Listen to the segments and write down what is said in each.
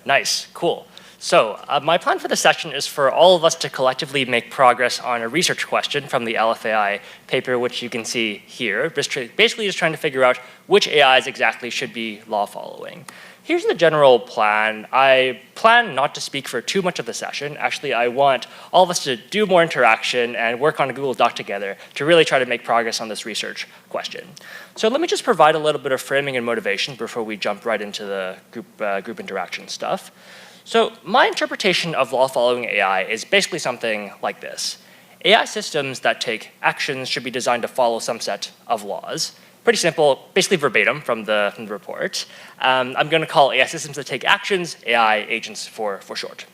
Nice, cool. So my plan for the session is for all of us to collectively make progress on a research question from the LFAI paper, which you can see here, basically just trying to figure out which AIs exactly should be law following. Here's the general plan. I plan not to speak for too much of the session. Actually, I want all of us to do more interaction and work on a Google Doc together to really try to make progress on this research question. So let me just provide a little bit of framing and motivation before we jump right into the group interaction stuff. So my interpretation of law-following AI is basically something like this. AI systems that take actions should be designed to follow some set of laws. Pretty simple, basically verbatim from the report. I'm going to call AI systems that take actions AI agents for short.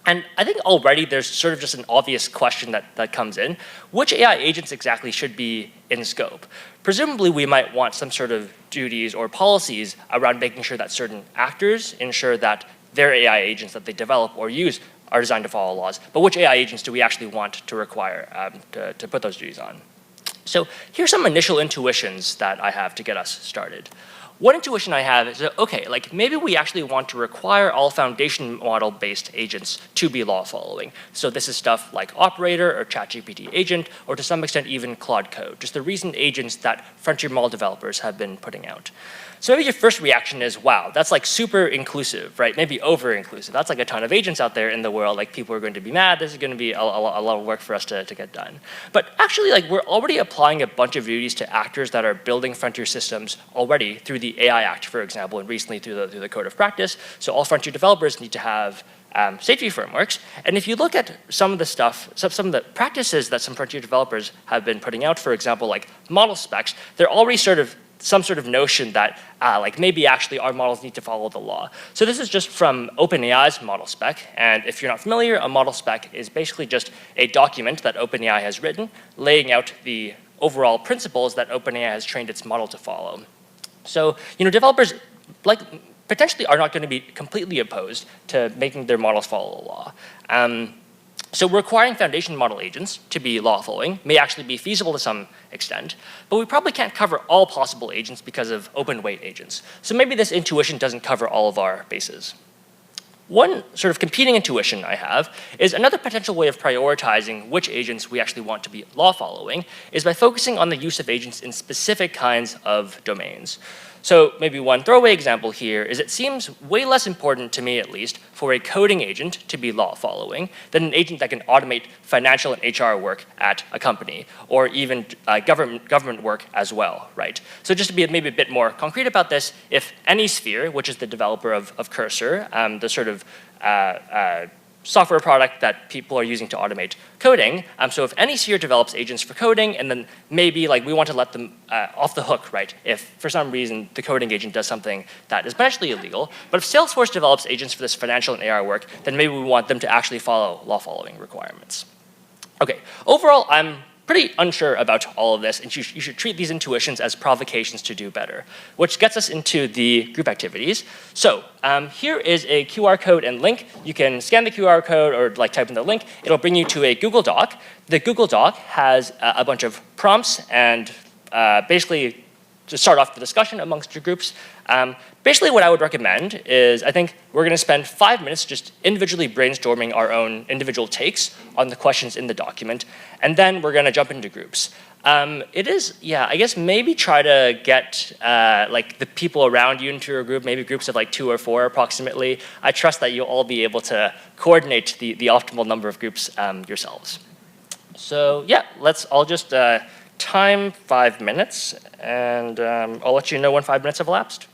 And I think already there's sort of just an obvious question that comes in. Which AI agents exactly should be in scope? Presumably, we might want some sort of duties or policies around making sure that certain actors ensure that their AI agents that they develop or use are designed to follow laws. But which AI agents do we actually want to require to put those duties on? So here's some initial intuitions that I have to get us started. One intuition I have is that, okay, like maybe we actually want to require all foundation model-based agents to be law-following. So this is stuff like Operator or ChatGPT agent, or to some extent even Claude Code, just the recent agents that frontier model developers have been putting out. So maybe your first reaction is, wow, that's like super inclusive, right? Maybe over-inclusive. That's like a ton of agents out there in the world. Like people are going to be mad. This is going to be a lot of work for us to get done. But actually, like we're already applying a bunch of duties to actors that are building frontier systems already through the AI Act, for example, and recently through the Code of Practice. So all frontier developers need to have safety frameworks. And if you look at some of the stuff, some of the practices that some frontier developers have been putting out, for example, like model specs, they're already some sort of notion that like maybe actually our models need to follow the law. So this is just from OpenAI's model spec. And if you're not familiar, a model spec is basically just a document that OpenAI has written, laying out the overall principles that OpenAI has trained its model to follow. So developers potentially are not going to be completely opposed to making their models follow the law. So requiring foundation model agents to be law-following may actually be feasible to some extent, but we probably can't cover all possible agents because of open weight agents. So maybe this intuition doesn't cover all of our bases. One sort of competing intuition I have is another potential way of prioritizing which agents we actually want to be law-following is by focusing on the use of agents in specific kinds of domains. So maybe one throwaway example here is it seems way less important, to me at least, for a coding agent to be law-following than an agent that can automate financial and HR work at a company, or even government work as well, right? So just to be maybe a bit more concrete about this, if AnySphere, which is the developer of Cursor, the sort of software product that people are using to automate coding. So if AnySphere develops agents for coding, and then maybe like we want to let them off the hook, right? If for some reason the coding agent does something that is potentially illegal, but if Salesforce develops agents for this financial and AR work, then maybe we want them to actually follow law-following requirements. Okay, overall, I'm pretty unsure about all of this, and you should treat these intuitions as provocations to do better, which gets us into the group activities. So here is a QR code and link. You can scan the QR code or like type in the link. It'll bring you to a Google Doc. The Google Doc has a bunch of prompts and basically to start off the discussion amongst your groups. Basically what I would recommend is I think we're going to spend 5 minutes just individually brainstorming our own individual takes on the questions in the document, and then we're going to jump into groups. I guess maybe try to get like the people around you into a group, maybe groups of like 2 or 4 approximately. I trust that you'll all be able to coordinate the optimal number of groups yourselves. So yeah, let's all just time 5 minutes, and I'll let you know when 5 minutes have elapsed.